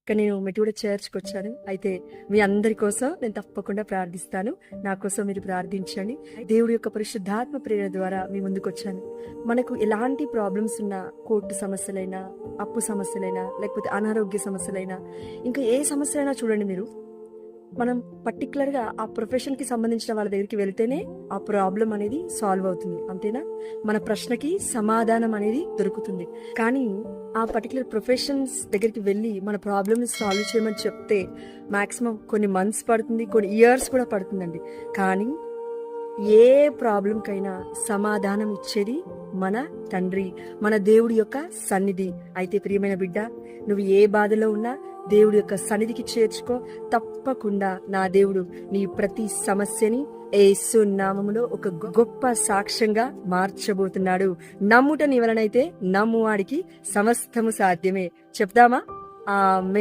కానీ నేను మెట్టుగూడ చర్చ్కి వచ్చాను. అయితే మీ అందరి కోసం నేను తప్పకుండా ప్రార్థిస్తాను. నా కోసం మీరు ప్రార్థించండి. దేవుడి యొక్క పరిశుద్ధాత్మ ప్రేరణ ద్వారా మీ ముందుకు వచ్చాను. మనకు ఎలాంటి ప్రాబ్లమ్స్ ఉన్నా, కోర్టు సమస్యలైనా, అప్పు సమస్యలైనా, లేకపోతే అనారోగ్య సమస్యలైనా, ఇంకా ఏ సమస్యలైనా చూడండి, మీరు మనం పర్టికులర్గా ఆ ప్రొఫెషన్కి సంబంధించిన వాళ్ళ దగ్గరికి వెళ్తేనే ఆ ప్రాబ్లం అనేది సాల్వ్ అవుతుంది. అంతేనా? మన ప్రశ్నకి సమాధానం అనేది దొరుకుతుంది. కానీ ఆ పర్టికులర్ ప్రొఫెషన్స్ దగ్గరికి వెళ్ళి మన ప్రాబ్లమ్ని సాల్వ్ చేయమని చెప్తే మాక్సిమం కొన్ని మంత్స్ పడుతుంది, కొన్ని ఇయర్స్ కూడా పడుతుందండి. కానీ ఏ ప్రాబ్లంకైనా సమాధానం ఇచ్చేది మన తండ్రి, మన దేవుడి యొక్క సన్నిధి. అయితే ప్రియమైన బిడ్డ, నువ్వు ఏ బాధలో ఉన్నా దేవుడి యొక్క సన్నిధికి చేర్చుకో. తప్పకుండా నా దేవుడు నీ ప్రతి సమస్యని యేసు నామములో ఒక గొప్ప సాక్ష్యంగా మార్చబోతున్నాడు. నమ్ముట నీ వలనైతే నమ్మువాడికి సమస్తము సాధ్యమే. చెప్దామా? ఆమేన్.